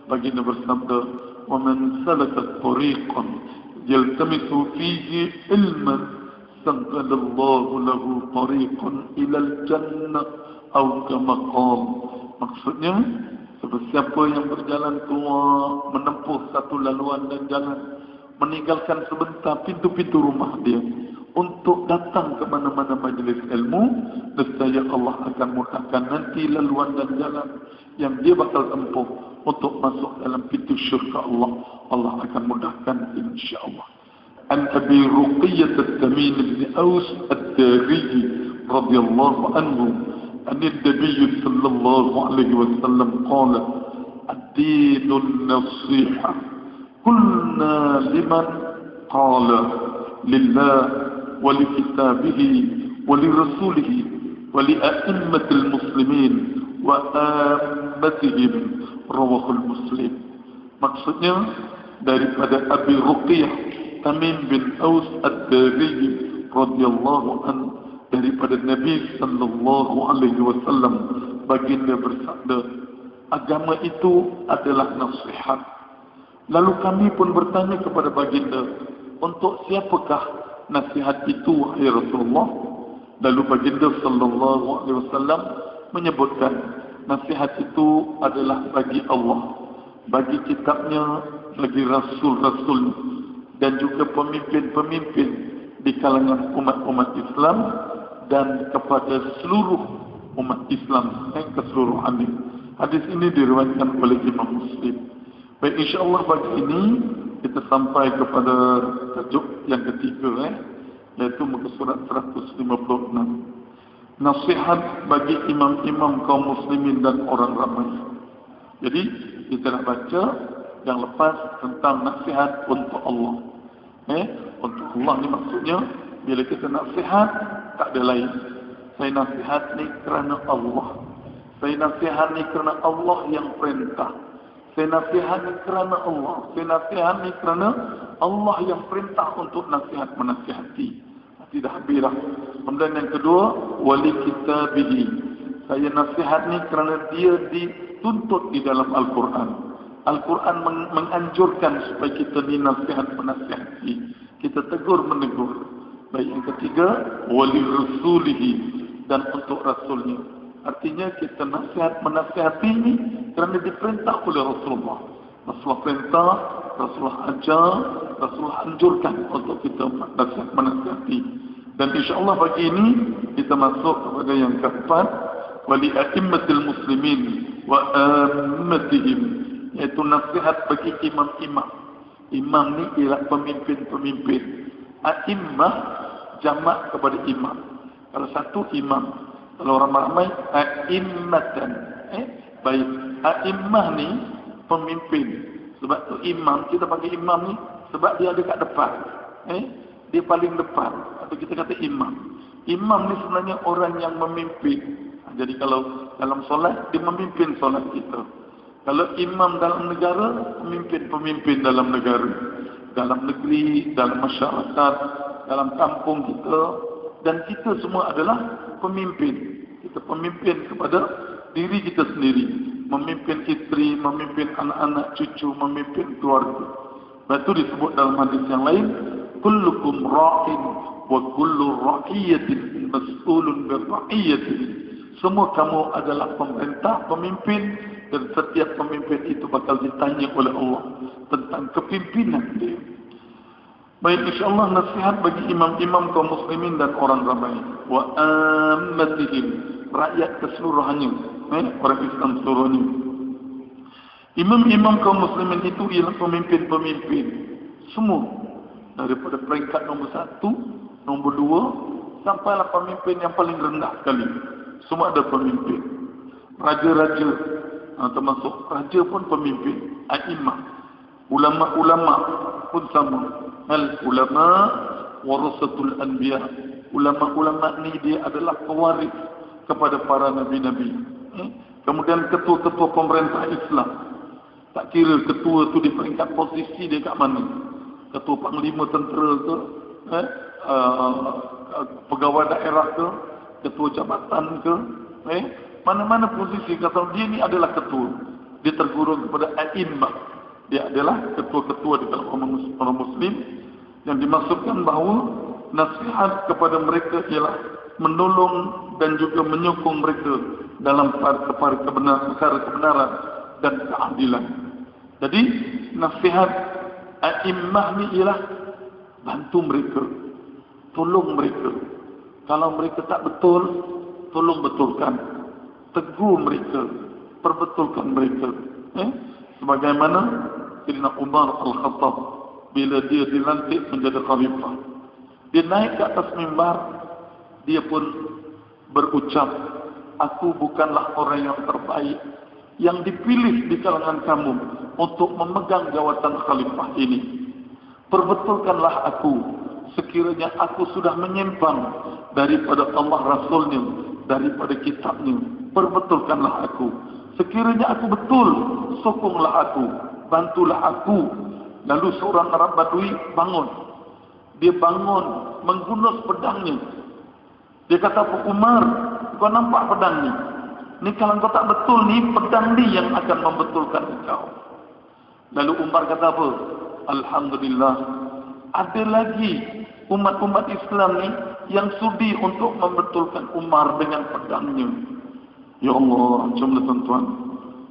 Baginda bersabda, "Wa man salaka tariqan yaltamisu fihi ilman, saqalallahu lahu tariqan ilal jannah atau kama qala." Maksudnya, siapa yang berjalan keluar menempuh satu laluan dan jalan, meninggalkan sebentar pintu-pintu rumah dia untuk datang ke mana-mana majlis ilmu, nescaya Allah akan mudahkan nanti laluan dan jalan yang dia bakal tempuh untuk masuk dalam pintu syurga Allah. Allah akan mudahkan insya-Allah. An Abi Ruqayyah At-Tamim bin Aus Ad-Dari radhiyallahu anhu, an Nabi sallallahu alaihi wasallam qala, "Ad-dinun nasihah." Qulna liman? Qala lillah wa li kitabihi wa li rasulihi wa li a'immatil muslimin wa ammatihim, rawahul Muslim. Maksudnya daripada Abi Ruqayyah Tamim bin Aus Ad-Dari radhiyallahu anhu, daripada Nabi sallallahu alaihi wasallam, baginda bersabda, agama itu adalah nasihat. Lalu kami pun bertanya kepada baginda, untuk siapakah nasihat itu wahai Rasulullah? Lalu baginda sallallahu alaihi wasallam menyebutkan, nasihat itu adalah bagi Allah, bagi kitabnya, bagi rasul-rasul, dan juga pemimpin-pemimpin di kalangan umat-umat Islam, dan kepada seluruh umat Islam keseluruhannya. Hadis ini diriwayatkan oleh Imam Muslim. Baik, insyaAllah pagi ini kita sampai kepada tajuk yang ketiga, yaitu muka surat 156. Nasihat bagi imam-imam kaum muslimin dan orang ramai. Jadi kita dah baca yang lepas tentang nasihat untuk Allah. Untuk Allah ni maksudnya, bila kita nasihat, tak ada lain. Saya nasihat ni kerana Allah. Saya nasihat ni kerana Allah yang perintah. Saya nasihat ni kerana Allah. Saya nasihat ni kerana Allah yang perintah untuk nasihat menasihati. Tidak habislah. Kemudian yang kedua, wali kitabihi. Saya nasihat ni kerana dia dituntut di dalam Al-Quran. Al-Quran menganjurkan supaya kita ni nasihat menasihati. Kita tegur menegur. Baik, yang ketiga, wali rasulihi, dan untuk rasulnya. Artinya kita nasihat menasihati ini kerana diperintah oleh Rasulullah. Rasulullah perintah, Rasulullah ajar, Rasulullah anjurkan untuk kita nasihat menasihati. Dan insyaAllah pagi ini kita masuk kepada yang keempat, wali a'immatil muslimin wa ammatihim, iaitu nasihat bagi imam-imam. Imam ni ialah pemimpin-pemimpin. A'immah jamak kepada imam. Kalau satu imam, kalau ramai-ramai a'immatan. Baik, a'immah ni pemimpin. Sebab tu imam, kita panggil imam ni sebab dia ada kat depan. Dia paling depan. Atau kita kata imam. Imam ni sebenarnya orang yang memimpin. Jadi kalau dalam solat, dia memimpin solat kita. Kalau imam dalam negara, pemimpin-pemimpin dalam negara. Dalam negeri, dalam masyarakat, dalam kampung kita. Dan kita semua adalah pemimpin. Kita pemimpin kepada diri kita sendiri. Memimpin isteri, memimpin anak-anak, cucu, memimpin keluarga. Lepas itu disebut dalam hadis yang lain, kullukum ra'in wa kullu ra'iyatin mas'ulun birra'iyatin. Semua kamu adalah pemerintah, pemimpin, dan setiap pemimpin itu bakal ditanya oleh Allah tentang kepimpinan dia. Baik, insyaAllah nasihat bagi imam-imam kaum muslimin dan orang ramai. Wa ammatihim, rakyat keseluruhannya, orang Islam seluruhnya. Imam-imam kaum muslimin itu ialah pemimpin-pemimpin semua, daripada peringkat nombor 1, nombor 2, sampailah pemimpin yang paling rendah sekali. Semua ada pemimpin. Raja-raja, termasuk raja pun pemimpin. A'imah. Ulama-ulama pun sama. Al-ulama warasatul anbiya. Ulama-ulama ni dia adalah pewaris kepada para nabi-nabi. Kemudian ketua-ketua pemerintah Islam. Tak kira ketua tu di peringkat posisi dia kat mana. Ketua panglima tentera ke, pegawai daerah ke, ketua jabatan ke, mana-mana posisi, kata dia ni adalah ketua. dia tergurung kepada a'immah. Dia adalah ketua-ketua di dalam orang Muslim, yang dimaksudkan bahawa nasihat kepada mereka ialah menolong dan juga menyokong mereka dalam perkara kebenaran dan keadilan. Jadi nasihat a'immah ni ialah bantu mereka, tolong mereka. Kalau mereka tak betul, tolong betulkan, tegur mereka, perbetulkan mereka. Sebagaimana Sayyidina Umar Al-Khattab bila dia dilantik menjadi khalifah, dia naik ke atas mimbar, dia pun berucap, aku bukanlah orang yang terbaik yang dipilih di kalangan kamu untuk memegang jawatan khalifah ini. Perbetulkanlah aku sekiranya aku sudah menyimpang daripada Allah Rasulnya, daripada kitabnya. Perbetulkanlah aku. Sekiranya aku betul, sokonglah aku, bantulah aku. Lalu seorang Arab Badui bangun. Dia bangun menggunus pedangnya. Dia kata, Pak Umar, kau nampak pedang ni? Ni kalau kau tak betul ni, pedang ni yang akan membetulkan engkau. Lalu Umar kata apa? Alhamdulillah, ada lagi umat-umat Islam ni yang sudi untuk membetulkan Umar dengan pedangnya. Ya Allah, macamlah tuan-tuan.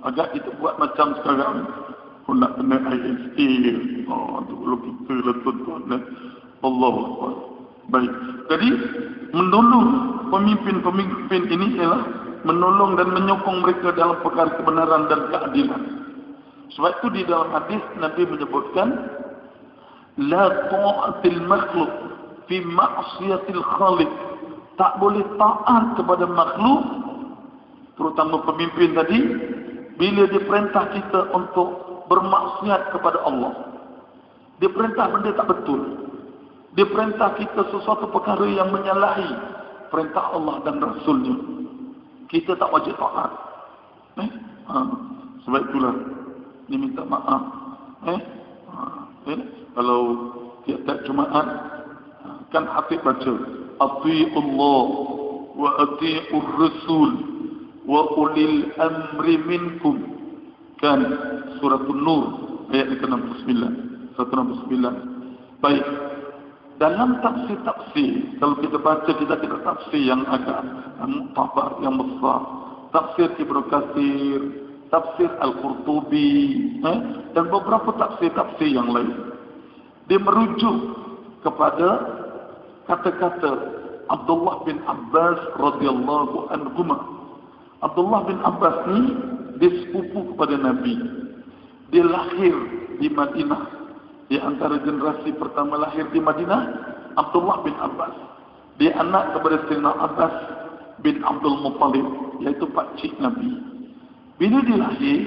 Agak kita buat macam sekarang, aku nak kena ISA. Dulu kita lah tuan-tuan. Allah Akbar. Baik. Jadi, menolong pemimpin-pemimpin ini ialah menolong dan menyokong mereka dalam perkara kebenaran dan keadilan. Sebab itu di dalam hadis Nabi menyebutkan, la ta'atil makhluk fi ma'siyatil khaliq. Tak boleh taat kepada makhluk, terutama pemimpin tadi, bila dia perintah kita untuk bermaksiat kepada Allah. Dia perintah benda tak betul. Dia perintah kita sesuatu perkara yang menyalahi perintah Allah dan Rasulnya. Kita tak wajib taat. Sebab itulah dia minta maaf. Kalau tiap-tiap Jumaat kan Hatib baca, Ati'ullah wa ati'ur Rasul wa ulil amri minkum. Kan surah An-Nur ayat 69. 169. Baik. Dalam tafsir-tafsir, kalau kita baca kita tafsir yang agak muktabar, yang besar, tafsir Ibnu Katsir, tafsir Al-Qurtubi, dan beberapa tafsir-tafsir yang lain, dia merujuk kepada kata-kata Abdullah bin Abbas radhiyallahu anhu. Abdullah bin Abbas ni dia sepupu kepada Nabi. Dia lahir di Madinah. Di antara generasi pertama lahir di Madinah, Abdullah bin Abbas. Dia anak kepada Sayyidina Abbas bin Abdul Muttalib, iaitu pakcik Nabi. Bila dia lahir,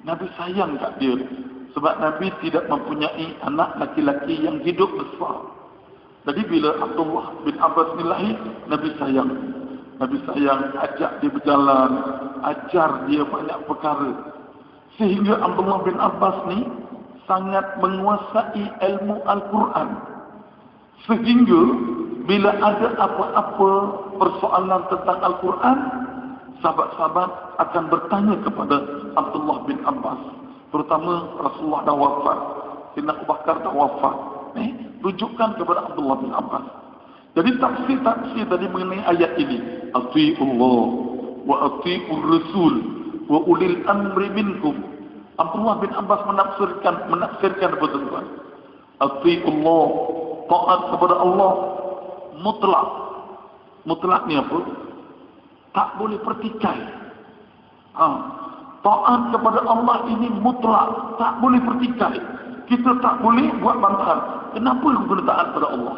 Nabi sayang kat dia. Sebab Nabi tidak mempunyai anak laki-laki yang hidup besar. Jadi bila Abdullah bin Abbas ni lahir, Nabi sayang. Nabi sayang, ajak dia berjalan, ajar dia banyak perkara. Sehingga Abdullah bin Abbas ni sangat menguasai ilmu Al-Quran. Sehingga bila ada apa-apa persoalan tentang Al-Quran, sahabat-sahabat akan bertanya kepada Abdullah bin Abbas. Terutama Rasulullah dah wafat, Sayyidina Abu Bakar dah wafat. Rujukan kepada Abdullah bin Abbas. Jadi tafsir tadi mengenai ayat ini, Ati'ullah wa ati'ur Rasul wa ulil amri minkum. Abdullah bin Abbas menafsirkan apa tuan-tuan? Ati'ullah, taat kepada Allah mutlak. Mutlak ni apa? Tak boleh pertikai. Taat kepada Allah ini mutlak, tak boleh pertikai. Kita tak boleh buat bantahan. Kenapa aku kena taat kepada Allah?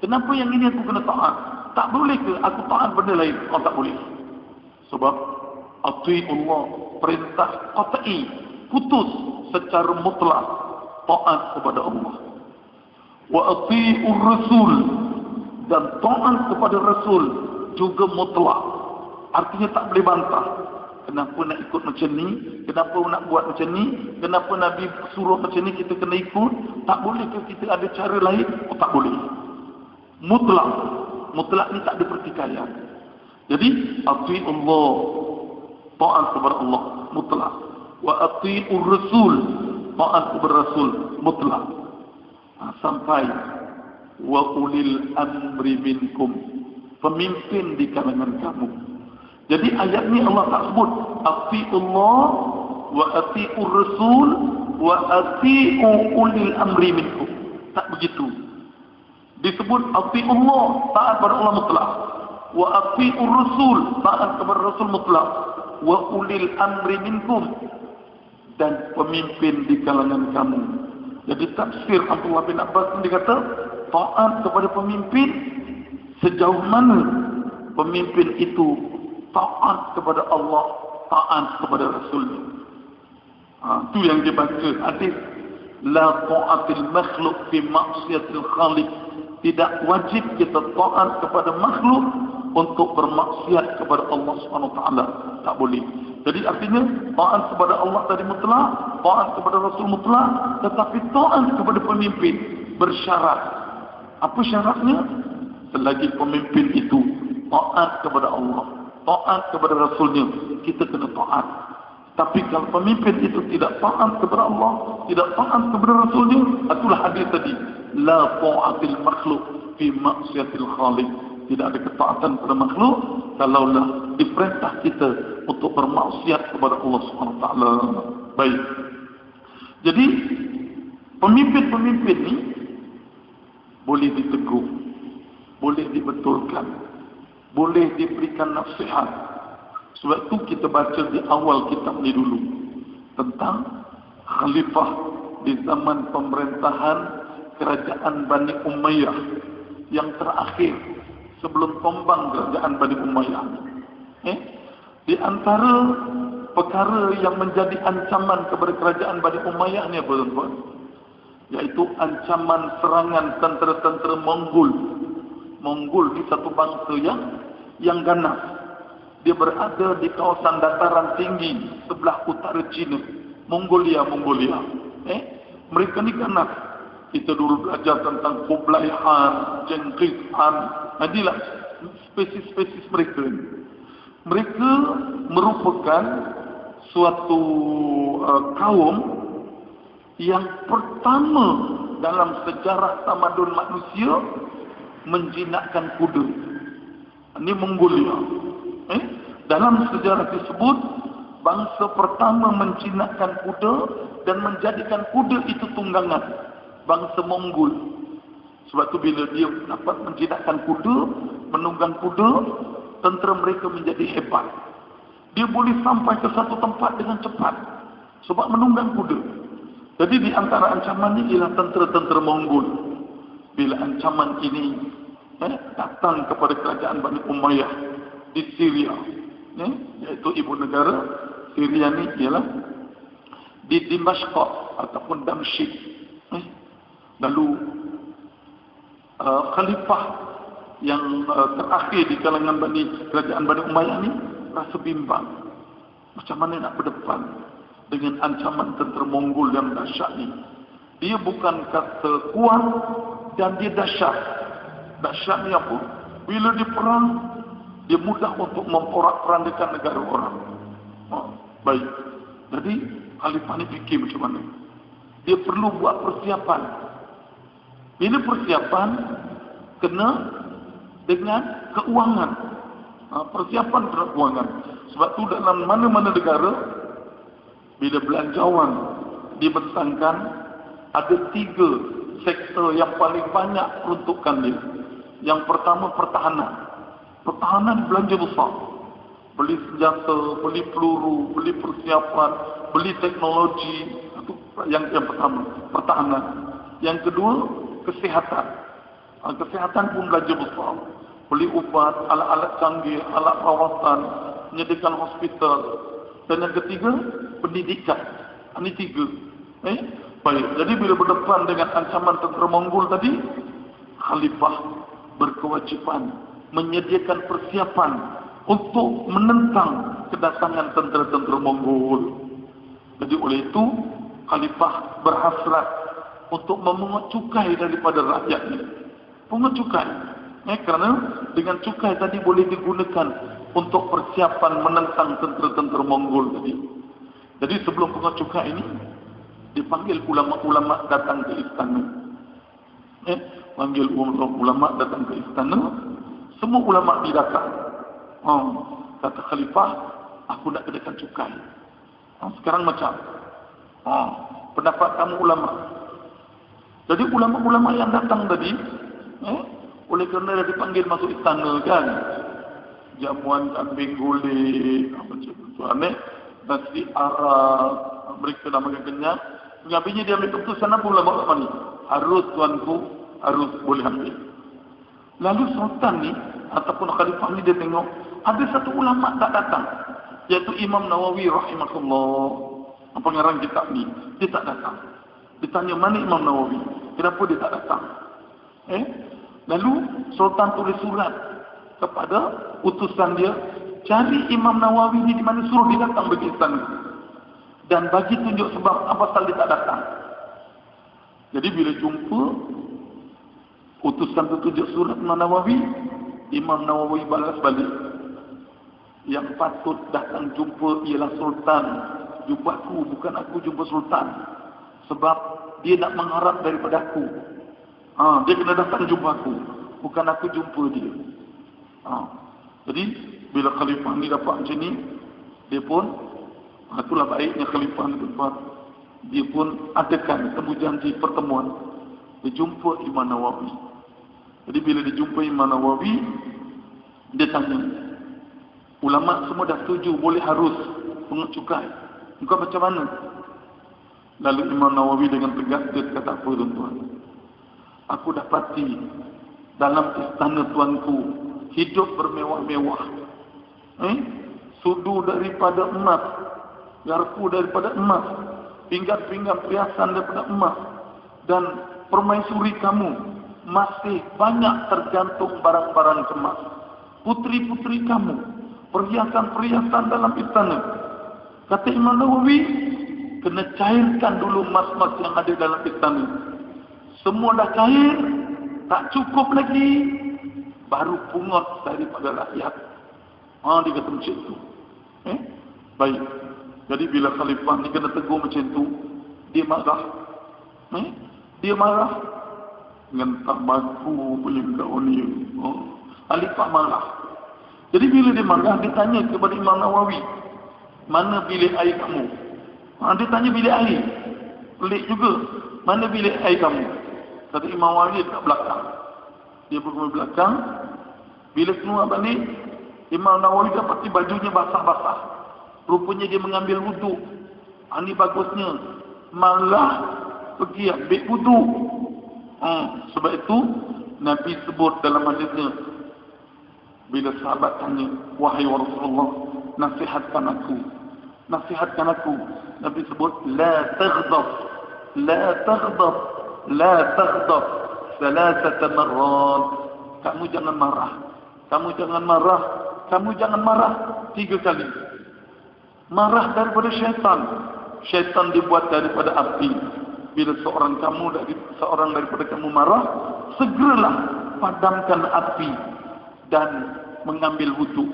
Kenapa yang ini aku kena taat? Tak boleh ke aku taat benda lain? Tak boleh. Sebab Ati'ullah, perintah qat'i, putus secara mutlak taat kepada Allah. Wa ati'ur Rasul, dan taat kepada Rasul juga mutlak. Artinya tak boleh bantah. Kenapa nak ikut macam ni? Kenapa nak buat macam ni? Kenapa Nabi suruh macam ni kita kena ikut? Tak boleh ke kita ada cara lain? Tak boleh. Mutlak. Mutlak ni tak ada pertikaian. Jadi ati'ullah, taat kepada Allah mutlak. wa ati'ur rasul, taat kepada rasul mutlak. Sampai wa ulil amri minkum, pemimpin di kalangan kamu. Jadi ayat ini Allah tak sebut ati'ullah wa ati'ur rasul wa ati'u ulil amri minkum. Tak begitu. Disebut ati'ullah, taat kepada Allah mutlak, wa ati'ur rasul, taat kepada rasul mutlak, wa ulil amri minkum, dan pemimpin di kalangan kamu. Jadi tafsir Abdullah bin Abbas ini dikata taat kepada pemimpin sejauh mana pemimpin itu taat kepada Allah, taat kepada Rasulnya. Itu yang dibaca hadis la ta'atil makhluk fi maksiatil khaliq. Tidak wajib kita taat kepada makhluk untuk bermaksiat kepada Allah Subhanahu wa taala. Tak boleh. Jadi artinya taat kepada Allah tadi mutlak, taat kepada Rasul mutlak, tetapi taat kepada pemimpin bersyarat. Apa syaratnya? Selagi pemimpin itu taat kepada Allah, taat kepada Rasulnya, kita kena taat. Tapi kalau pemimpin itu tidak taat kepada Allah, tidak taat kepada Rasulnya, itulah hadis tadi, la ta'atil makhluk fi maksiatil khaliq. Tidak ada ketaatan pada makhluk kalaulah diperintah kita untuk bermaksiat kepada Allah Subhanahu wa taala. Baik. Jadi pemimpin-pemimpin ini boleh ditegur, boleh dibetulkan, boleh diberikan nasihat. Sebab itu kita baca di awal kitab ini dulu tentang khalifah di zaman pemerintahan kerajaan Bani Umayyah yang terakhir sebelum tumbang kerajaan Bani Umayyah. Di antara perkara yang menjadi ancaman kepada kerajaan Bani Umayyah ni apa tuan-tuan? Yaitu ancaman serangan tentera-tentera Mongol. Mongol ni satu bangsa yang ganas. Dia berada di kawasan dataran tinggi sebelah utara China, Mongolia. Mereka ni ganas. Kita dulu belajar tentang Kublai Khan, Genghis Khan. Inilah spesies-spesies mereka. Mereka merupakan suatu kaum yang pertama dalam sejarah tamadun manusia menjinakkan kuda. Ini Mongolia. Dalam sejarah tersebut, bangsa pertama menjinakkan kuda dan menjadikan kuda itu tunggangan, bangsa Mongol. Sebab tu bila dia dapat menjinakkan kuda, menunggang kuda, tentera mereka menjadi hebat. Dia boleh sampai ke satu tempat dengan cepat sebab menunggang kuda. Jadi di antara ancaman ini ialah tentera-tentera Mongol. Bila ancaman ini datang kepada kerajaan Bani Umayyah di Syria, iaitu ibu negara Syria ni ialah di Dimashq ataupun Damsyik. Lalu khalifah yang terakhir di kalangan kerajaan Bani Umayyah ni rasa bimbang macam mana nak berdepan dengan ancaman tentera Mongol yang dahsyat ni. Dia bukan kata kuat dan dia dahsyat. Dahsyat ni apa? Bila dia perang, dia mudah untuk memporak-porandakan negara orang. Baik. Jadi khalifah ni fikir macam mana? Dia perlu buat persiapan. Bila persiapan kena dengan keuangan. Persiapan terhadap keuangan. Sebab tu dalam mana-mana negara, bila belanjawan dibentangkan, ada 3 sektor yang paling banyak peruntukan dia. Yang pertama pertahanan. Pertahanan belanja besar. Beli senjata, beli peluru, beli persiapan, beli teknologi. Itu yang pertama, pertahanan. Yang kedua, kesihatan. Kesihatan pun belanja besar. Beli ubat, alat-alat canggih, alat rawatan, menyediakan hospital. Dan yang ketiga, pendidikan. Ini 3. Baik, jadi bila berdepan dengan ancaman tentera Mongol tadi, khalifah berkewajipan menyediakan persiapan untuk menentang kedatangan tentera-tentera Mongol. Jadi oleh itu, khalifah berhasrat untuk memungut cukai daripada rakyatnya. Pungut cukai. Kerana dengan cukai tadi boleh digunakan untuk persiapan menentang tentera-tentera Mongol tadi. Jadi sebelum pungut cukai ini, dipanggil ulama-ulama datang ke istana. Panggil ulama datang ke istana. Semua ulama didatang. Kata khalifah, aku nak kenakan cukai. Sekarang macam pendapat kamu ulama. Jadi ulama-ulama yang datang tadi, oleh kerana dah dipanggil masuk istana kan, jamuan kambing gulai, apa macam tu, nasi Arab, mereka nak makan kenyang. Mengambilnya dia ambil keputusan apa ulama ni? Harus tuanku, harus boleh ambil. Lalu sultan ni ataupun khalifah ni dia tengok ada satu ulama tak datang, iaitu Imam Nawawi rahimahullah. Pengarang kitab ni dia tak datang. Ditanya mana Imam Nawawi, kenapa dia tak datang? Lalu sultan tulis surat kepada utusan dia, cari Imam Nawawi ni di mana, suruh dia datang bagi istana dan bagi tunjuk sebab apa pasal dia tak datang. Jadi bila jumpa utusan tu tunjuk surat Imam Nawawi, Imam Nawawi balas balik, yang patut datang jumpa ialah sultan. Jumpa aku, bukan aku jumpa sultan. Sebab dia nak mengharap daripada aku. Dia kena datang jumpa aku, bukan aku jumpa dia. Jadi bila khalifah ni dapat macam ni, dia pun, itulah baiknya khalifah ni dapat, dia pun adakan temu janji pertemuan. Dia jumpa Imam Nawawi. Jadi bila dia jumpa Imam Nawawi, dia tanya, ulama semua dah setuju boleh harus pungut cukai, engkau macam mana? Lalu Imam Nawawi dengan tegas dia kata, apa tuan-tuan, aku dapati dalam istana tuanku hidup bermewah-mewah, sudu daripada emas, garpu daripada emas, pinggan-pinggan perhiasan daripada emas, dan permaisuri kamu masih banyak tergantung barang-barang kemas. Putri-putri kamu, perhiasan-perhiasan dalam istana. Kata Imam Nawawi, kena cairkan dulu emas-emas yang ada dalam istana. Semua dah cair, tak cukup lagi, baru pungut daripada rakyat. Dia kata macam tu. Baik. Jadi bila khalifah ni kena tegur macam tu, dia marah. Dia marah. Dengan tak baku punya kau ni. Khalifah marah. Jadi bila dia marah, dia tanya kepada Imam Nawawi, mana bilik air kamu? Dia tanya bilik air. Pelik juga. Mana bilik air kamu? Kata Imam Nawawi dekat belakang. Dia pergi ke belakang. Bila keluar balik, Imam Nawawi dapati bajunya basah-basah. Rupanya dia mengambil wuduk. Ini bagusnya. Malah pergi ambil wuduk. Sebab itu Nabi sebut dalam hadisnya, bila sahabat tanya, wahai Rasulullah, nasihatkan aku, nasihatkan aku. Nabi sebut, la taghdab, la taghdab, la taghdab, salasata marrat. Kamu jangan marah, kamu jangan marah, kamu jangan marah 3 kali. Marah daripada syaitan. Syaitan dibuat daripada api. Bila seorang daripada kamu marah, segeralah padamkan api dan mengambil wuduk.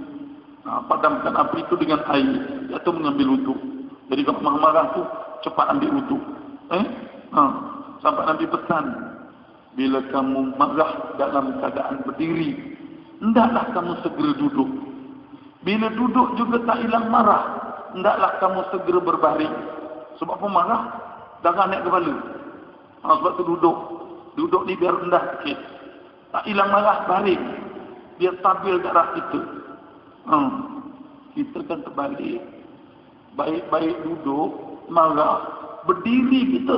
Padamkan api itu dengan air atau mengambil wuduk. Jadi kalau marah tu cepat ambil wuduk. Sampai Nabi pesan, bila kamu marah dalam keadaan berdiri, hendaklah kamu segera duduk. Bila duduk juga tak hilang marah, hendaklah kamu segera berbaring. Sebab apa marah? Darah naik kepala. Sebab tu duduk. Duduk ni biar rendah sikit. Tak hilang marah, baring. Biar stabil darah kita. Kita kan terbalik. Baik-baik duduk, marah. Berdiri kita,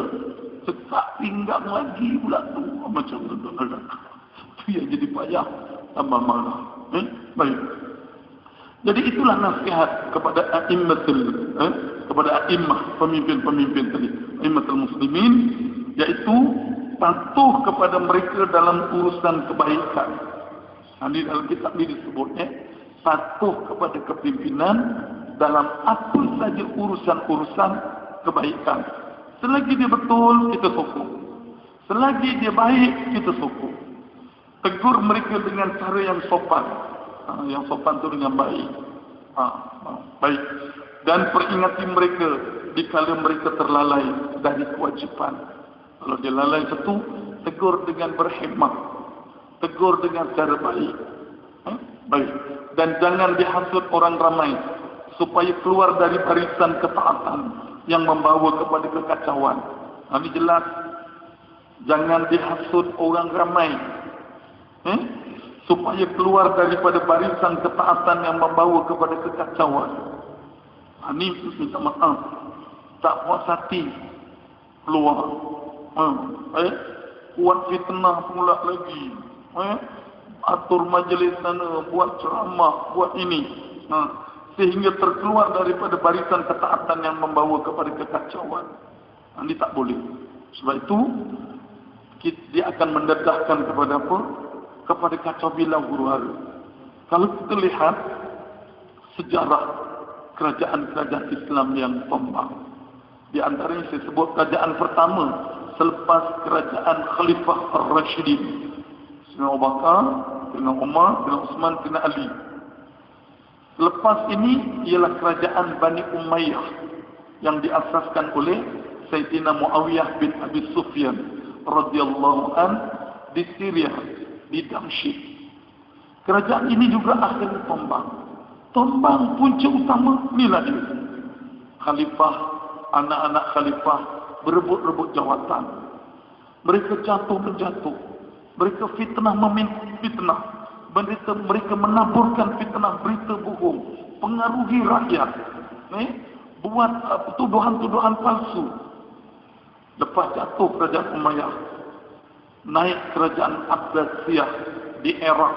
sekak pinggang lagi pula tu. Macam tu. Itu yang jadi payah. Tambah marah. Baik. Jadi itulah nasihat kepada a'immatul, kepada a'immah, pemimpin-pemimpin tadi, a'immatul muslimin, yaitu patuh kepada mereka dalam urusan kebaikan. Di dalam kitab ini disebutnya, patuh kepada kepimpinan dalam apa saja urusan-urusan kebaikan. Selagi dia betul, kita sokong. Selagi dia baik, kita sokong. Tegur mereka dengan cara yang sopan. Yang sopan itu dengan baik. Baik. dan peringati mereka dikala mereka terlalai dari kewajipan. Kalau dia lalai satu, tegur dengan berhikmah, tegur dengan cara baik. Baik. Dan jangan dihasut orang ramai supaya keluar dari barisan ketaatan yang membawa kepada kekacauan. Ini jelas. Jangan dihasut orang ramai supaya keluar daripada barisan ketaatan yang membawa kepada kekacauan. Ini minta maaf, tak puas hati keluar, buat fitnah pula lagi, atur majlis sana, buat ceramah, buat ini, sehingga terkeluar daripada barisan ketaatan yang membawa kepada kekacauan. Ini tak boleh. Sebab itu dia akan mendedahkan kepada apa? Kepada kacau bilau huru-hara. Kalau kita lihat sejarah kerajaan-kerajaan Islam yang tumbang, di antaranya saya sebut kerajaan pertama selepas kerajaan Khalifah Ar-Rashidin, Sayyidina Abu Bakar, Sayyidina Umar, Sayyidina Uthman, Sayyidina Ali. Selepas ini ialah kerajaan Bani Umayyah yang diasaskan oleh Sayyidina Muawiyah bin Abi Sufyan radhiyallahu an di Syria, di Damsyik. Kerajaan ini juga akhirnya tumbang. Tumbang punca utama inilah dia. Khalifah, anak-anak khalifah berebut-rebut jawatan. Mereka jatuh menjatuh. Mereka fitnah memintah fitnah. Mereka menaburkan fitnah, berita bohong, pengaruhi rakyat, buat tuduhan-tuduhan palsu. Lepas jatuh kerajaan Umayyah, naik kerajaan Abbasiyah di Iraq,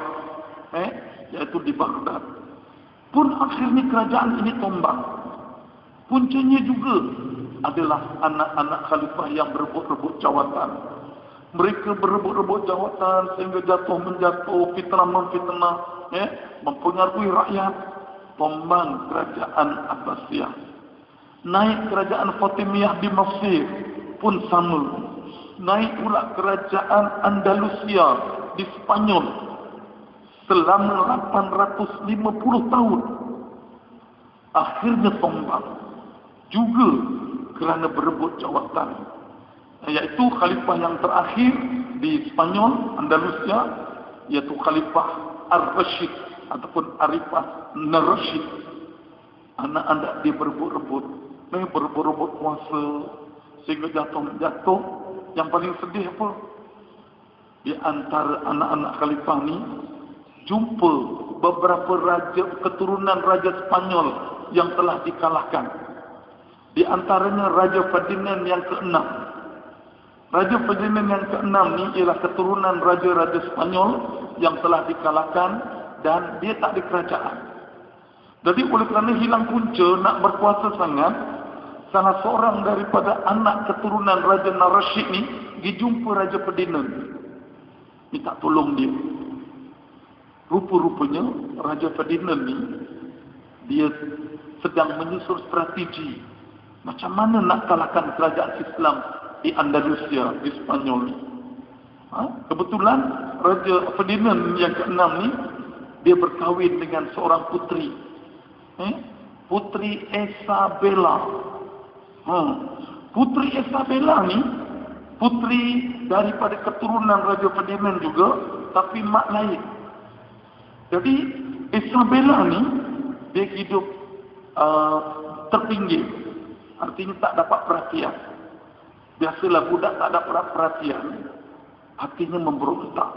yaitu di Baghdad. Pun akhirnya kerajaan ini tumbang. Puncanya juga adalah anak-anak khalifah yang berebut-rebut jawatan. Mereka berebut-rebut jawatan sehingga jatuh menjatuh, fitnah memfitnah, mempengaruhi rakyat. Tumbang kerajaan Abbasiyah. Naik kerajaan Fatimiyah di Mesir pun sama. Naik pula kerajaan Andalusia di Spanyol selama 850 tahun. Akhirnya tumbang juga kerana berebut jawatan. Iaitu khalifah yang terakhir di Spanyol, Andalusia, iaitu Khalifah Ar-Rashid ataupun Arifah Nar-Rashid. Anak-anak dia berebut-rebut, berebut-rebut kuasa sehingga jatuh. Yang paling sedih apa? Di antara anak-anak khalifah ni jumpa beberapa raja, keturunan Raja Spanyol yang telah dikalahkan. Di antaranya Raja Ferdinand yang ke-6. Raja Ferdinand yang ke-6 ni ialah keturunan raja-raja Spanyol yang telah dikalahkan dan dia tak ada kerajaan. Jadi oleh kerana hilang punca nak berkuasa sangat, salah seorang daripada anak keturunan Raja Nar-Rashid ni dijumpa Raja Ferdinand. Minta tolong dia. Rupa-rupanya Raja Ferdinand ni dia sedang menyusun strategi macam mana nak kalahkan kerajaan Islam di Andalusia, di Spanyol ni. Kebetulan Raja Ferdinand yang ke-6 ni dia berkahwin dengan seorang puteri, Puteri Isabella. Puteri Isabella ni puteri daripada keturunan Raja Ferdinand juga, tapi mak lain. Jadi Isabella ni dia hidup terpinggir, artinya tak dapat perhatian. Biasalah budak tak dapat perhatian, hatinya memberontak.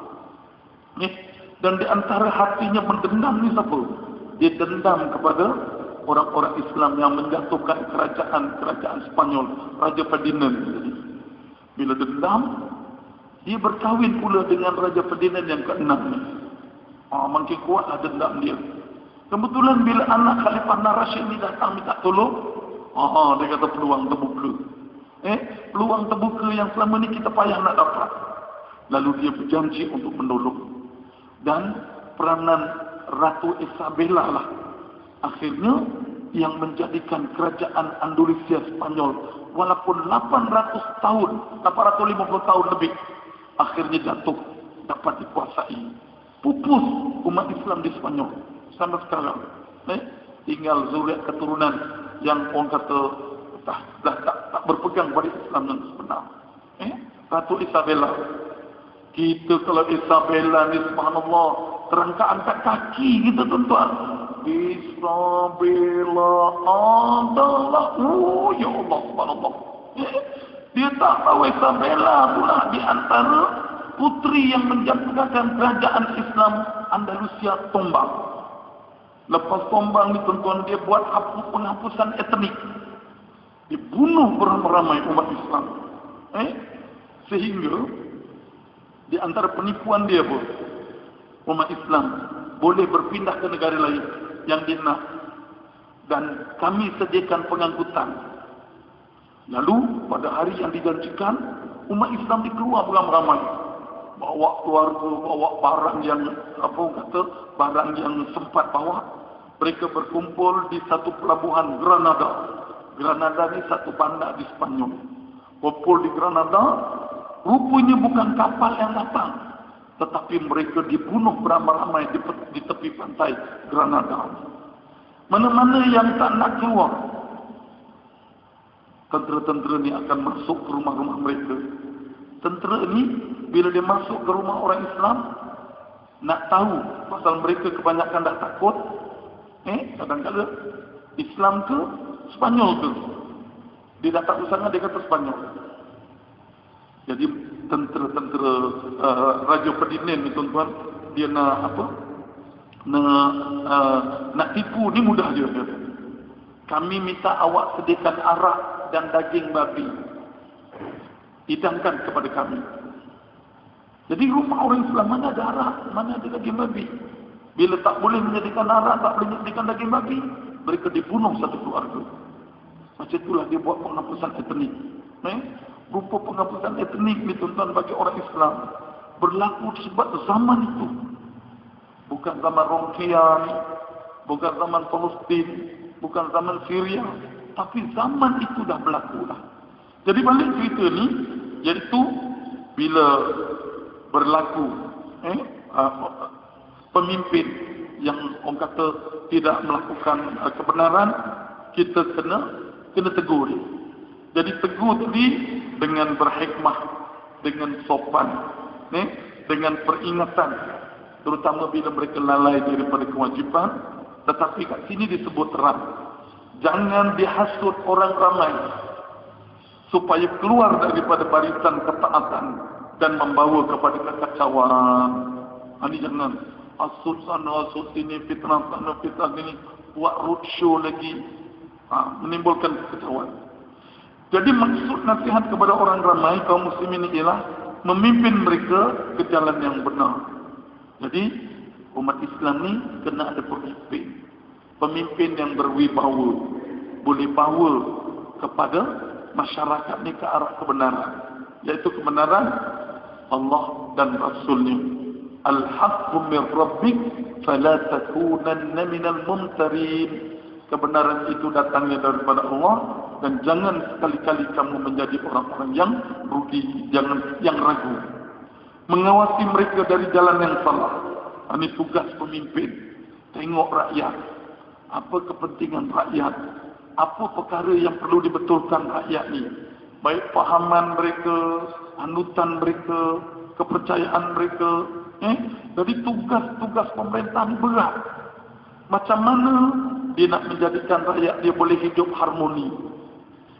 Dan di antara hatinya mendendam ni siapa? Dia dendam kepada orang-orang Islam yang menjatuhkan kerajaan Spanyol, Raja Ferdinand. Bila dendam, dia berkahwin pula dengan Raja Ferdinand yang ke-6 ni. Makin kuatlah dendam dia. Kebetulan bila anak Khalifah Nar-Rashid ni datang minta tolong, dia kata peluang terbuka. Peluang terbuka yang selama ni kita payah nak dapat. Lalu dia berjanji untuk menolong. Dan peranan Ratu Isabella lah akhirnya yang menjadikan kerajaan Andalusia Spanyol walaupun 850 tahun lebih akhirnya jatuh, dapat dikuasai. Pupus umat Islam di Spanyol sampai sekarang. Tinggal zuriat keturunan yang orang kata tak berpegang pada Islam yang sebenar. Ratu Isabella. Kita kalau Isabella ni subhanallah, terangkat angkat kaki kita tuan-tuan. Isabella adalah, ya Allah subhanallah. Dia tak tahu Isabella pula di antara putri yang menjatuhkan kerajaan Islam Andalusia tumbang. Lepas tumbang ni tuan-tuan, dia buat penghapusan etnik. Dibunuh beramai-ramai umat Islam. Sehingga di antara penipuan dia pun, umat Islam boleh berpindah ke negara lain yang dia nak, dan kami sediakan pengangkutan. Lalu pada hari yang dijanjikan, umat Islam dikeluar beramai-ramai, bawa keluarga, bawa barang yang barang yang sempat bawa. Mereka berkumpul di satu pelabuhan Granada. Granada ni satu bandar di Spanyol. Kumpul di Granada, rupanya bukan kapal yang datang, tetapi mereka dibunuh beramai-ramai di tepi pantai Granada. Mana-mana yang tak nak keluar, tentera-tentera ni akan masuk ke rumah-rumah mereka. Tentera ni bila dia masuk ke rumah orang Islam, nak tahu pasal mereka kebanyakan dah takut. Kadang-kadang Islam ke Spanyol ke, dia dah takut sangat, dia kata Spanyol. Jadi tentera-tentera Raja Ferdinand ni tuan-tuan, dia nak nak tipu ni mudah je. Kami minta awak sediakan arak dan daging babi, hidangkan kepada kami. Jadi rumah orang Islam mana ada arak, mana ada daging babi. Bila tak boleh menyediakan arak, tak boleh menyediakan daging babi, mereka dibunuh satu keluarga. Macam itulah dia buat penghapusan etnik. Rupa penghapusan etnik ni tuan-tuan bagi orang Islam berlaku sebab zaman itu. Bukan zaman Rongkian, bukan zaman Palestin, bukan zaman Syria, tapi zaman itu dah berlaku dah. Jadi balik cerita ni, iaitu bila berlaku pemimpin yang orang kata tidak melakukan kebenaran, kita kena tegur dia. Jadi tegur tadi dengan berhikmah, dengan sopan, dengan peringatan, terutama bila mereka lalai daripada kewajipan. Tetapi kat sini disebut terang, jangan dihasut orang ramai supaya keluar daripada barisan ketaatan dan membawa kepada kekacauan. Ini jangan asut sana, asut sini, fitnah sana, fitnah sini, buat roadshow lagi, menimbulkan kekacauan. Jadi maksud nasihat kepada orang ramai kaum muslimin ialah memimpin mereka ke jalan yang benar. Jadi umat Islam ni kena ada pemimpin yang berwibawa, boleh bawa kepada masyarakat ni ke arah kebenaran, iaitu kebenaran Allah dan Rasulnya. Al-haqqu min rabbik fala takunanna minal mumtarin. Kebenaran itu datangnya daripada Allah, dan jangan sekali-kali kamu menjadi orang-orang yang rugi, jangan yang ragu. Mengawasi mereka dari jalan yang salah. Ini tugas pemimpin. Tengok rakyat, apa kepentingan rakyat, apa perkara yang perlu dibetulkan rakyat ni, baik fahaman mereka, anutan mereka, kepercayaan mereka. Jadi tugas-tugas pemerintah ni berat. Macam mana dia nak menjadikan rakyat dia boleh hidup harmoni,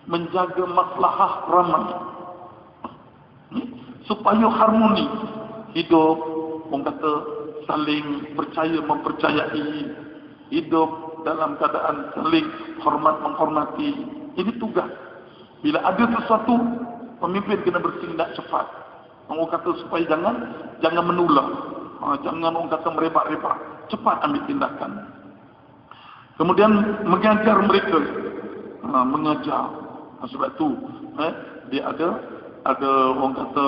menjaga maslahah ramai, supaya harmoni hidup, orang kata saling percaya mempercayai, hidup dalam keadaan saling hormat menghormati. Ini tugas. Bila ada sesuatu, pemimpin kena bertindak cepat. Orang kata supaya jangan menular, jangan orang kata merebak-rebak, cepat ambil tindakan. Kemudian mengajar mereka, mengajar. Sebab tu dia ada orang kata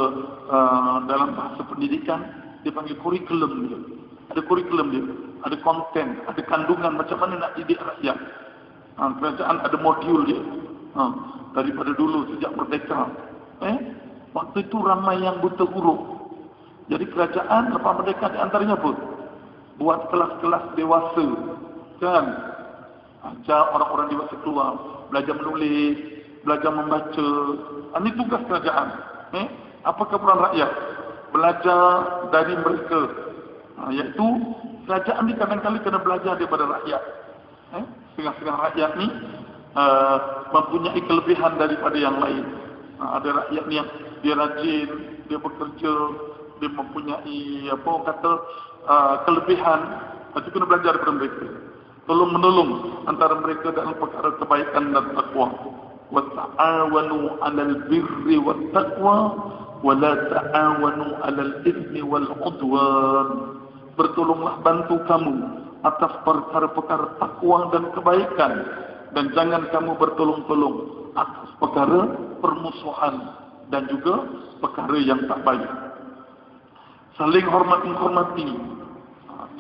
dalam bahasa pendidikan dia panggil kurikulum dia. Ada kurikulum dia, ada konten, ada kandungan macam mana nak didik rakyat. Kerajaan ada modul dia. Daripada dulu sejak merdeka, waktu itu ramai yang buta huruf. Jadi kerajaan lepas merdeka di antaranya pun buat kelas-kelas dewasa, kan? Ajak orang-orang dewasa keluar, belajar menulis, belajar membaca. Ini tugas kerajaan. Apakah peran rakyat? Belajar dari mereka. Iaitu kerajaan ni kadang-kadang kena belajar daripada rakyat. Setengah-setengah rakyat ni mempunyai kelebihan daripada yang lain. Ada rakyat ni yang dia rajin, dia bekerja, dia mempunyai kelebihan. Itu kena belajar daripada mereka. Tolong menolong antara mereka dalam perkara kebaikan dan takwa. Wa ta'awanu 'alal birri wat taqwa wa la ta'awanu 'alal itsmi wal 'udwan. Bertolonglah bantu kamu atas perkara-perkara takwa dan kebaikan, dan jangan kamu bertolong-tolong atas perkara permusuhan dan juga perkara yang tak baik. Saling hormat menghormati,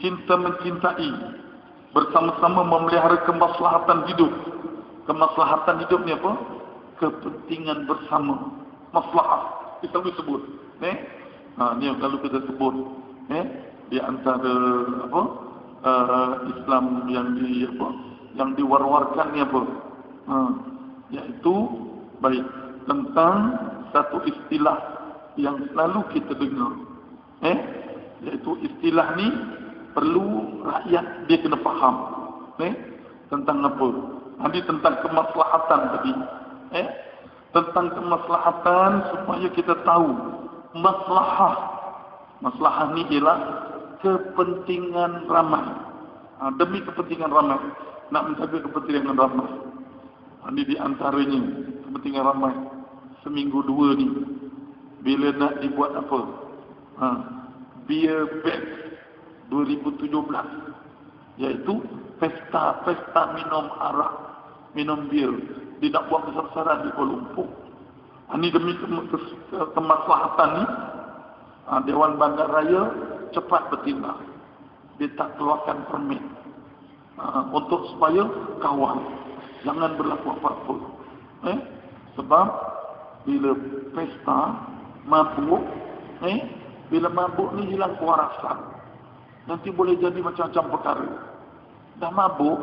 cinta mencintai, bersama-sama memelihara kemaslahatan hidup. Kemaslahatan hidup ni apa? Kepentingan bersama. Maslahah kita selalu sebut. Ni yang selalu kita sebut. Di antara Islam yang diwar-warkan ni apa? Iaitu baik tentang satu istilah yang selalu kita dengar. Iaitu istilah ni perlu rakyat dia kena faham. Tentang apa? Ini tentang kemaslahatan tadi. Tentang kemaslahatan supaya kita tahu maslahah. Maslahah ni ialah kepentingan ramai. Demi kepentingan ramai. Nak menjaga kepentingan ramai. Ini di antaranya kepentingan ramai. Seminggu dua ni bila nak dibuat apa? Beer Fest 2017, iaitu pesta minum arak, minum bir. Dia nak buat besar-besaran di Kuala Lumpur. Ini demi kemaslahatan ni, Dewan Bandar Raya cepat bertindak. Dia tak keluarkan permit untuk supaya kawal, jangan berlaku apa-apa. Sebab bila pesta mabuk, bila mabuk ni hilang kewarasan, nanti boleh jadi macam-macam perkara. Dah mabuk.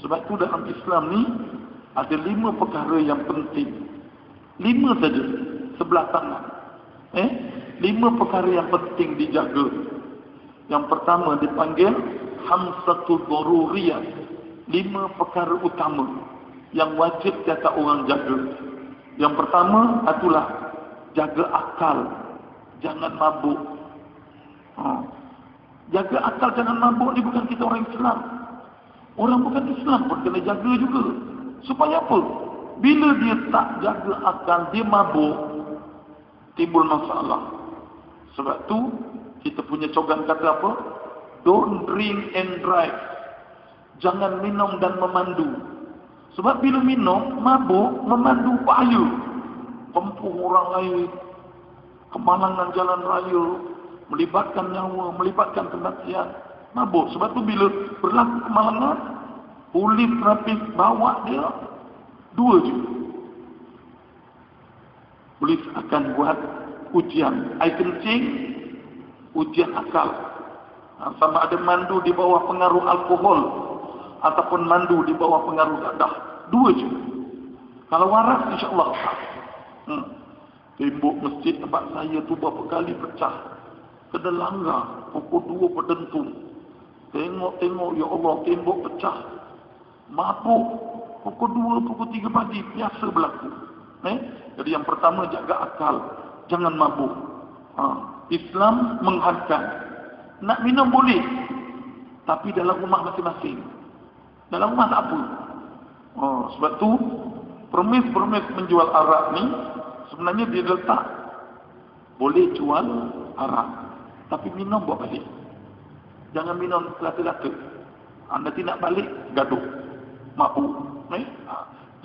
Sebab itu dalam Islam ni ada 5 perkara yang penting. 5 saja, sebelah tangan. 5 perkara yang penting dijaga. Yang pertama dipanggil khamsatul daruriyat. 5 perkara utama yang wajib tiap orang jaga. Yang pertama adalah jaga akal. Jangan mabuk. Jaga akal jangan mabuk ni bukan kita orang Islam. Orang bukan Islam pun kena jaga juga. Supaya apa? Bila dia tak jaga akal, dia mabuk, timbul masalah. Sebab tu kita punya cogan kata apa? Don't drink and drive. Jangan minum dan memandu. Sebab bila minum, mabuk, memandu bahaya. Tempuh orang lain, kemalangan jalan raya, melibatkan nyawa, melibatkan kematian. Mabuk. Sebab tu bila berlaku kemalangan, polis trafik bawa dia 2 je. Polis akan buat ujian air kencing, ujian akal. Sama ada mandu di bawah pengaruh alkohol ataupun mandu di bawah pengaruh dadah. 2 je. Kalau waras insya-Allah. Tembok masjid tempat saya tu berapa kali pecah. Kena langgar pukul 2 berdentum. Tengok ya Allah, tembok pecah. Mabuk pukul 2, pukul 3 pagi biasa berlaku. Jadi yang pertama jaga akal, jangan mabuk. Islam menghadkan. Nak minum boleh, tapi dalam rumah masing-masing. Dalam rumah tak apa. Sebab tu permis menjual arak ni sebenarnya dia letak boleh jual arak, tapi minum bawa balik. Jangan minum lata-lata. Nanti nak balik gaduh, mabuk.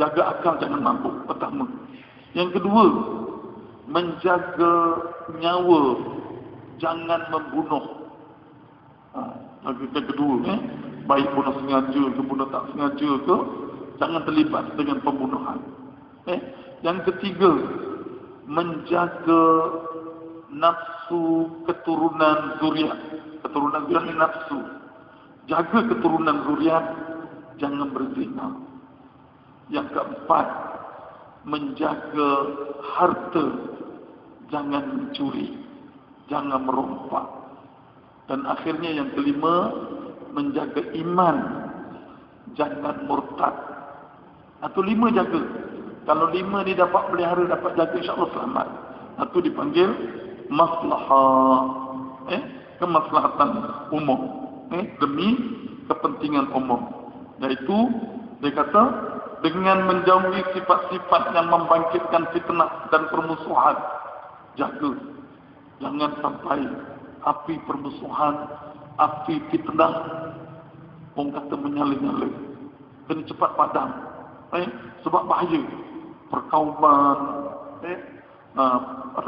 Jaga akal jangan mabuk. Pertama. Yang kedua, menjaga nyawa, jangan membunuh. Yang kedua, baik bunuh sengaja ke bunuh tak sengaja ke, jangan terlibat dengan pembunuhan. Yang ketiga, menjaga nafsu keturunan zuriat. Keturunan zuriat ni nafsu. Jaga keturunan zuriat, jangan berzina. Yang keempat, menjaga harta, jangan mencuri, jangan merompak. Dan akhirnya yang kelima, menjaga iman, jangan murtad. Atau 5 jaga. Kalau 5 ni dapat pelihara, dapat jaga, insya-Allah selamat. Itu dipanggil maslahah, kemaslahatan umum, demi kepentingan umum. Yaitu dia kata dengan menjauhi sifat-sifat yang membangkitkan fitnah dan permusuhan. Jaga, jangan sampai api permusuhan, api fitnah, orang kata menyala-nyala, kena cepat padam, sebab bahaya. Perkauman,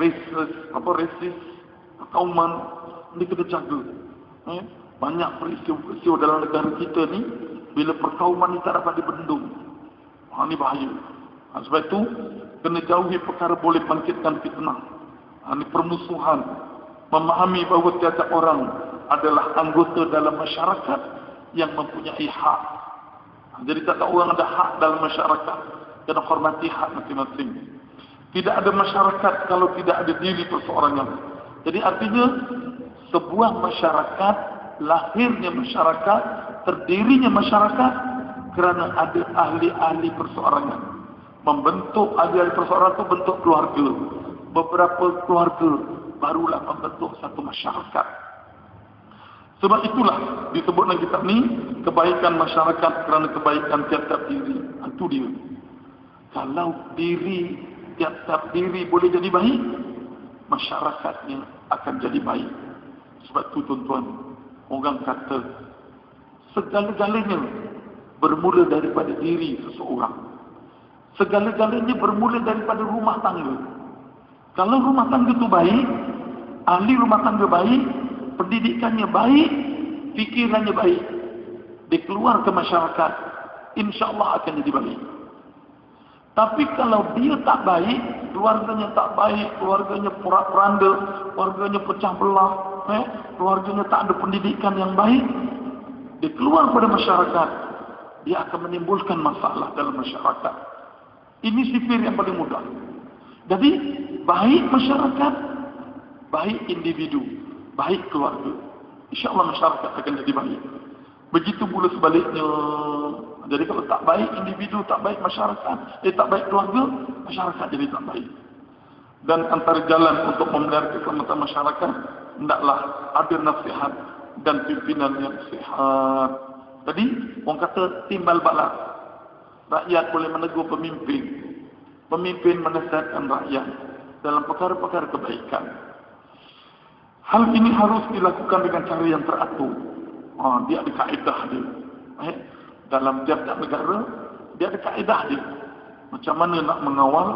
resis, perkauman ni kena jaga. Banyak peristiwa dalam negara kita ni, bila perkauman ni tak dapat dibendung, ni bahaya. Sebab itu kena jauhi perkara boleh bangkitkan fitnah. Ni permusuhan. Memahami bahawa tiap orang adalah anggota dalam masyarakat yang mempunyai hak. Jadi tak orang ada hak dalam masyarakat, kena hormati hak masing-masing. Tidak ada masyarakat kalau tidak ada diri perseorangan. Jadi artinya sebuah masyarakat, lahirnya masyarakat, terdirinya masyarakat kerana ada ahli-ahli perseorangan. Membentuk ahli-ahli perseorangan itu bentuk keluarga. Beberapa keluarga barulah membentuk satu masyarakat. Sebab itulah disebut dalam kitab ni kebaikan masyarakat kerana kebaikan tiap-tiap diri. Itu dia. Kalau diri, tiap-tiap diri boleh jadi baik, masyarakatnya akan jadi baik. Sebab itu tuan-tuan, orang kata segala-galanya bermula daripada diri seseorang. Segala-galanya bermula daripada rumah tangga. Kalau rumah tangga itu baik, ahli rumah tangga baik, pendidikannya baik, fikirannya baik, dia keluar ke masyarakat, insya-Allah akan jadi baik. Tapi kalau dia tak baik, keluarganya tak baik, keluarganya porak-poranda, keluarganya pecah belah, keluarganya tak ada pendidikan yang baik, dia keluar pada masyarakat, dia akan menimbulkan masalah dalam masyarakat. Ini sifir yang paling mudah. Jadi, baik masyarakat, baik individu, baik keluarga, insya-Allah masyarakat akan jadi baik. Begitu pula sebaliknya. Jadi kalau tak baik individu, tak baik masyarakat, tak baik keluarga, masyarakat jadi tak baik. Dan antara jalan untuk memelihara keselamatan masyarakat, hendaklah ada nasihat dan pimpinan yang sihat. Jadi, orang kata timbal balas. Rakyat boleh menegur pemimpin. Pemimpin menasihatkan rakyat dalam perkara-perkara kebaikan. Hal ini harus dilakukan dengan cara yang teratur. Dia ada kaedah dia. Dalam tiap-tiap negara, dia ada kaedah dia. Macam mana nak mengawal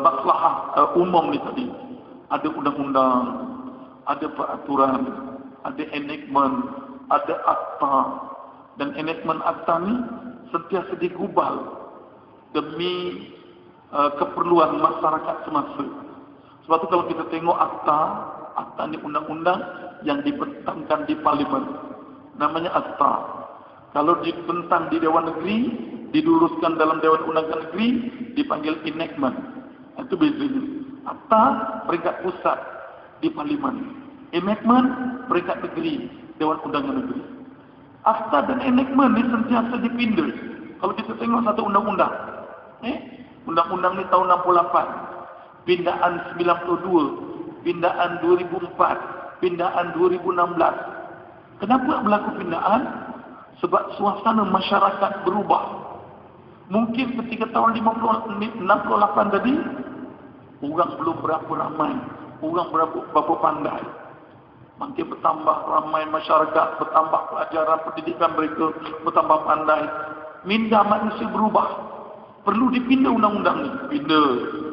maslahah umum ni tadi. Ada undang-undang, ada peraturan, ada enactment, ada akta. Dan enactment akta ni sentiasa digubal demi keperluan masyarakat semasa. Sebab tu kalau kita tengok akta ni undang-undang yang dibentangkan di parlimen, namanya akta. Kalau dibentang di Dewan Negeri, diluruskan dalam Dewan Undangan Negeri, dipanggil enactment. Itu bezanya. Akta peringkat pusat di parlimen, enactment peringkat negeri, Dewan Undangan Negeri. Akta dan enactment ni sentiasa dipindah. Kalau kita tengok satu undang-undang, undang-undang ni tahun 68, pindaan 92, pindaan 2004, pindaan 2016. Kenapa berlaku pindaan? Sebab suasana masyarakat berubah. Mungkin ketika tahun 68 tadi, orang belum berapa ramai, orang berapa pandai. Makin bertambah ramai masyarakat, bertambah pelajaran pendidikan mereka, bertambah pandai. Minda manusia berubah. Perlu dipindah undang-undang ni.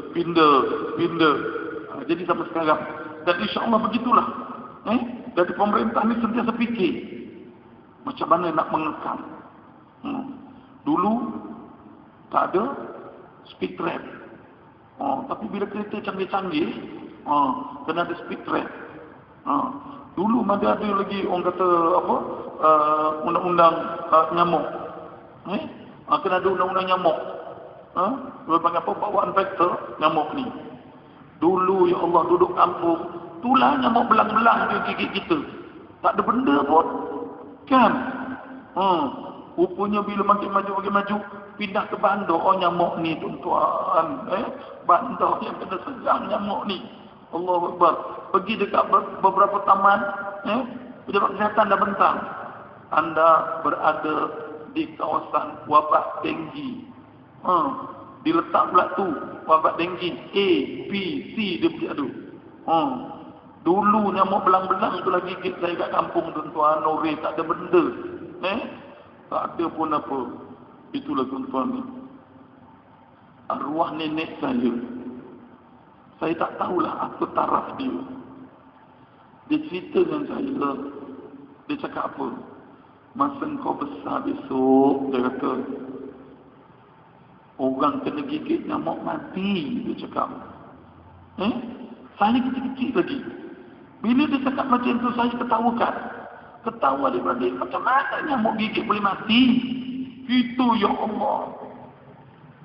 Pindah. Jadi sampai sekarang. Dan insya-Allah begitulah. Dari pemerintah ni sentiasa fikir macam mana nak mengekang. Dulu tak ada speed trap. Tapi bila kereta canggih-canggih, kena ada speed trap. Dulu masih ada lagi orang kata undang-undang nyamuk. Kena ada undang-undang nyamuk. Panggil apa? Bawaan vektor nyamuk ni. Dulu ya Allah duduk kampung, tulah nyamuk belang-belang dia gigit kita. Tak ada benda pun. Kan? Rupanya bila makin maju, pindah ke bandar. Oh nyamuk ni tuan-tuan. Bandar yang kena serang nyamuk ni. Allahu Akbar. Pergi dekat beberapa taman. Pejabat kesihatan dah bentang. Anda berada di kawasan wabak denggi. Diletak pula tu wabak denggi A, B, C dia beradu. Dulu nyamuk belang-belang tu lagi gigit saya kat kampung tuan-tuan, Nore tak ada benda. Tak ada pun apa. Itulah tuan-tuan ni. Arwah nenek saya. Saya tak tahulah apa taraf dia. Dia cerita dengan saya. Dia cakap apa? Masa kau besar besok, dia kata, orang kena gigit nyamuk mati, dia cakap. Saya kecil-kecil lagi. Bila dia cakap macam tu, saya ketawakan. Ketawa daripada dia, macam mana nyamuk gigit boleh mati? Itu ya Allah.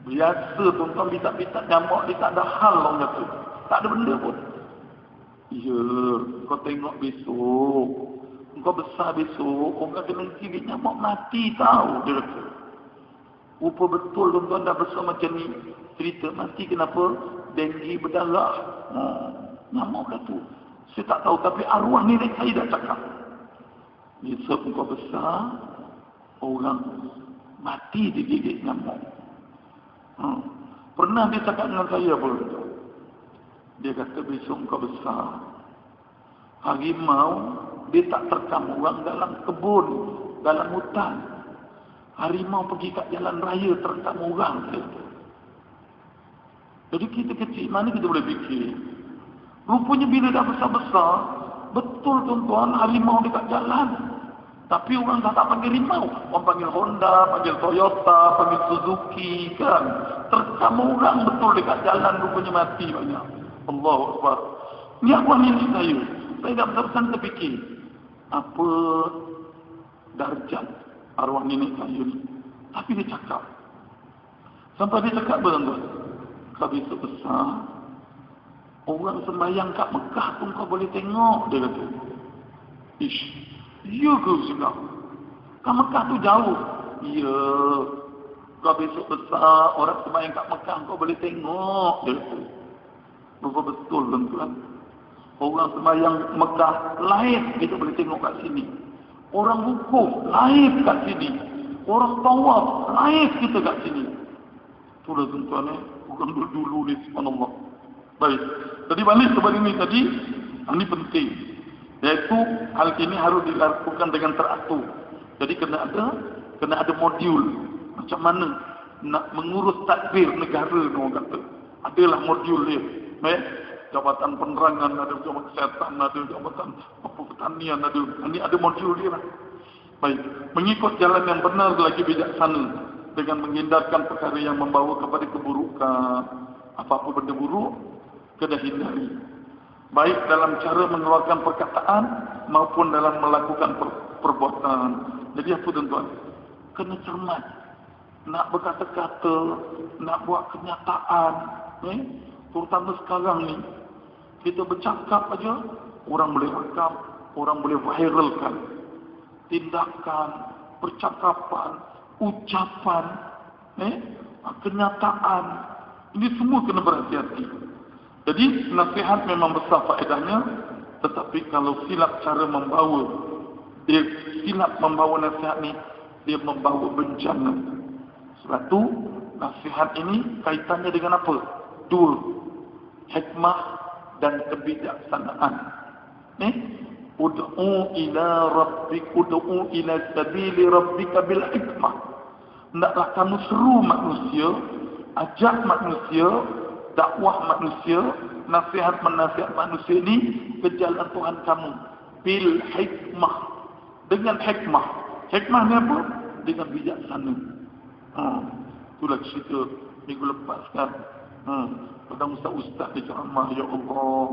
Biasa tuan-tuan bitak-bitak nyamuk, dia tak ada hal orang kata. Tak ada benda pun. Ya, kau tengok besok. Kau besar besok, orang kena gigit nyamuk mati tahu, dia kata. Rupa betul tuan-tuan dah besar macam ni. Cerita mati kenapa? Denggi berdarah. Nyamuk dah tu. Saya tak tahu, tapi arwah nenek saya dah cakap. Besok kau besar, orang mati digigit nyamuk. Pernah dia cakap dengan saya pun. Dia kata besok kau besar, harimau dia tak terkam orang dalam kebun, dalam hutan. Harimau pergi kat jalan raya terkam orang. Jadi kita kecil, mana kita boleh fikir? Rupanya bila dah besar-besar, betul tuan-tuan, harimau dekat jalan. Tapi orang tak panggil harimau. Orang panggil Honda, panggil Toyota, panggil Suzuki, kan? Terkam orang betul dekat jalan, rupanya mati banyak. Allahu Akbar. Ni arwah nenek saya. Saya dah besar-besar terfikir. Apa darjat arwah nenek saya ni? Tapi dia cakap. Sampai dia cakap tuan-tuan. Kau besok besar, orang sembahyang kat Mekah pun kau boleh tengok, dia kata. Ish, ya ke cakap? Kat Mekah tu jauh. Ya, kau besok besar, orang sembahyang kat Mekah kau boleh tengok, dia kata. Rupa betul tuan-tuan. Orang sembahyang Mekah live kita boleh tengok kat sini. Orang wukuf live kat sini. Orang tawaf live kita kat sini. Itulah tuan-tuan bukan dulu ni, subhanallah. Baik. Jadi balik kepada ini tadi, ini penting. Iaitu hal ini harus dilakukan dengan teratur. Jadi kena ada modul. Macam mana nak mengurus tadbir negara, orang kata. Adalah modul dia. Baik. Jabatan penerangan ada, jabatan kesihatan ada, jabatan pertanian ada. Ini ada modul dia lah. Baik. Mengikut jalan yang benar lagi bijaksana. Dengan menghindarkan perkara yang membawa kepada keburukan. Apa-apa benda buruk, kena hindari. Baik dalam cara mengeluarkan perkataan maupun dalam melakukan perbuatan. Jadi apa tuan-tuan? Kena cermat. Nak berkata-kata, nak buat kenyataan. Terutama sekarang ni, kita bercakap aja, orang boleh rekam, orang boleh viralkan. Tindakan, percakapan, ucapan, kenyataan, ini semua kena berhati-hati. Jadi nasihat memang besar faedahnya, tetapi kalau silap cara membawa, dia silap membawa nasihat ni, dia membawa bencana. Sebab tu nasihat ini kaitannya dengan apa? Dua, hikmah dan kebijaksanaan. Ud'u ila rabbik, ud'u ila sabili rabbika bil hikmah. Hendaklah kamu seru manusia, ajak manusia, dakwah manusia, nasihat menasihat manusia ini ke jalan Tuhan kamu bil hikmah, dengan hikmah. Hikmahnya apa? Dengan bijaksana. Itulah cerita minggu lepas kan. Pada ustaz-ustaz di ceramah, ya Allah,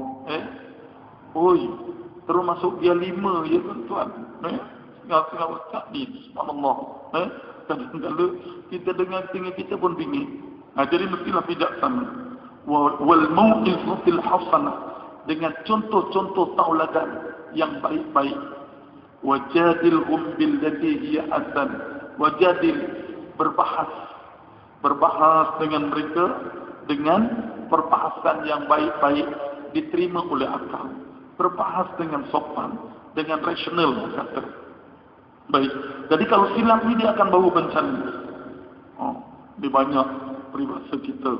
terus masuk dia 5 ya tuan-tuan. Setengah ustaz ni, subhanallah. Kadang-kadang kita dengar telinga kita pun bingit. Jadi mestilah bijaksana. Wal mau'izatil hasanah, dengan contoh-contoh tauladan yang baik-baik. Wajadilhum billati hiya ahsan. Wajadil, berbahas dengan mereka dengan perbahasan yang baik-baik, diterima oleh akal. Berbahas dengan sopan, dengan rasional kata. Baik. Jadi kalau silap ini akan bawa bencana. Di banyak peribahasa kita.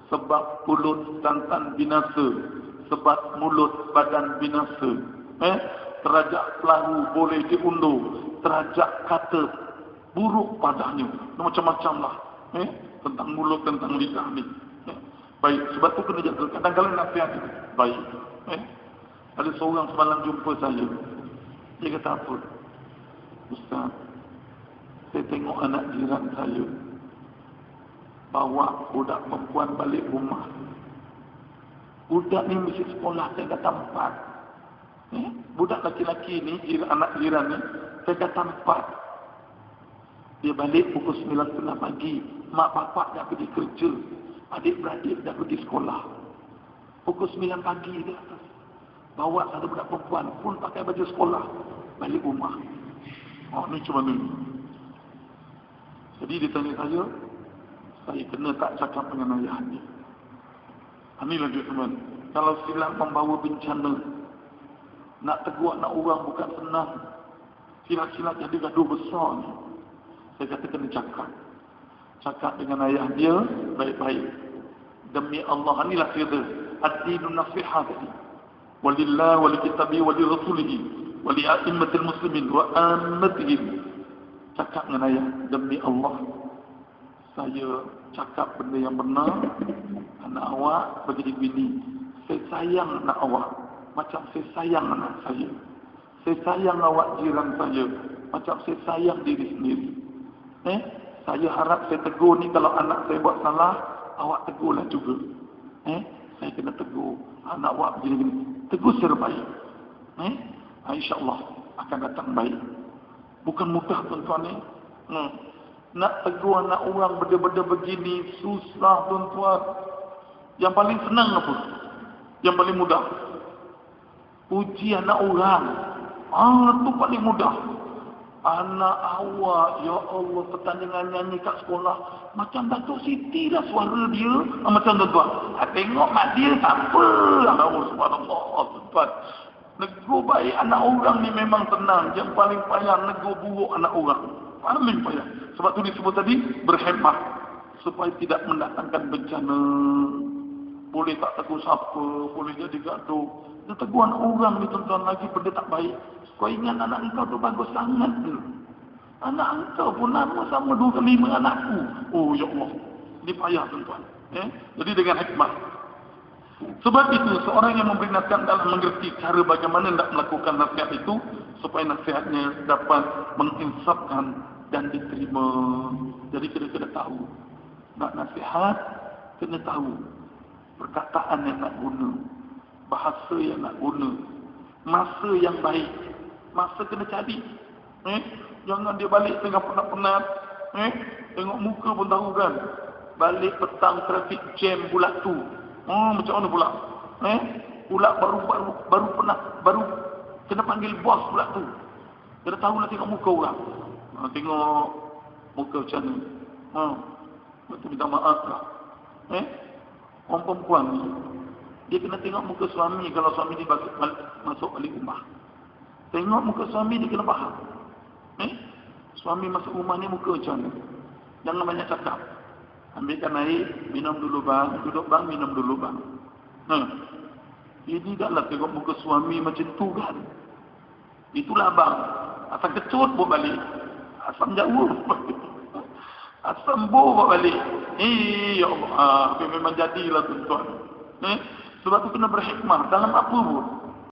Sebab mulut tantan binasa, sebab mulut badan binasa. Terajak pelahu boleh diundur, terajak kata buruk padanya. Macam-macam lah. Tentang mulut, tentang lidah ni. Baik, sebab tu kena jaga. Kadang-kadang nasihat itu. Baik. Ada seorang semalam jumpa saya. Dia kata apa? Ustaz, saya tengok anak jiran saya bawa budak perempuan balik rumah. Budak ni mesti sekolah saya kata 4. Budak laki-laki ni, anak jiran ni, saya kata 4. Dia balik pukul 9:30 pagi. Mak bapak dah pergi kerja. Adik-beradik dah pergi sekolah. Pukul 9 pagi dia atas. Bawa satu budak perempuan pun pakai baju sekolah. Balik rumah. Ni cuma ni. Jadi dia tanya saya kena tak cakap dengan ayah ni. Inilah dia teman. Kalau silap membawa bencana, nak tegur anak orang bukan senang. Silap-silap jadi gaduh besar ni. Saya kata kena cakap. Cakap dengan ayah dia baik-baik. Demi Allah, inilah kira ad-dinun nasihat tadi. Walillah, walikitabi, walirasulihi, wali'a'immatil muslimin, wa'ammatihim. Cakap dengan ayah, demi Allah, saya cakap benda yang benar. Anak awak begini begini. Saya sayang anak awak macam saya sayang anak saya. Saya sayang awak jiran saya macam saya sayang diri sendiri. Saya harap saya tegur ni, kalau anak saya buat salah, awak tegurlah juga. Saya kena tegur anak awak begini-begini. Tegur secara baik. InsyaAllah akan datang baik. Bukan mudah tuan-tuan ni. Nak tegur anak orang benda-benda begini susah tuan-tuan. Yang paling senang apa? Yang paling mudah. Puji anak orang. Itu paling mudah. Anak awak, ya Allah, pertandingan nyanyi kat sekolah macam Datuk Siti lah suara dia. Macam tuan-tuan. Tengok mak dia siapa. Subhanallah tuan-tuan. Negur baik anak orang ni memang tenang. Yang paling payah negur buruk anak orang. Paling payah. Sebab tu disebut tadi berhemah supaya tidak mendatangkan bencana. Boleh tak tegur siapa, boleh jadi gaduh. Dia tegur anak orang ni tuan-tuan lagi benda tak baik. Kau ingat anak engkau tu bagus sangat ke? Anak engkau pun nama sama 2 ke 5 anakku. Oh ya Allah. Ini payah tuan-tuan. Jadi dengan hikmah. Sebab itu seorang yang memberi nasihat dalam mengerti cara bagaimana nak melakukan nasihat itu supaya nasihatnya dapat menginsafkan dan diterima. Jadi kena tahu. Nak nasihat, kena tahu perkataan yang nak guna, bahasa yang nak guna, masa yang baik. Masa kena cari. Jangan dia balik tengah penat-penat. Tengok muka pun tahu kan. Balik petang trafik jam pula tu. Macam mana pula? Pula baru kena panggil bos pula tu. Kena tahu lah tengok muka orang. Tengok muka macam mana. Betul minta maaf lah. Orang perempuan ni, dia kena tengok muka suami kalau suami dia masuk balik rumah. Tengok muka suami dia kena faham. Suami masuk rumah ni muka macam mana. Jangan banyak cakap. Ambilkan air, minum dulu bang. Duduk bang, minum dulu bang. Ini taklah tengok muka suami macam tu kan. Itulah bang. Asam kecut buat balik. Asam jauh. Asam buat balik. Ya Allah. Memang jadilah tuan-tuan. Sebab tu kena berhikmah. Dalam apa pun.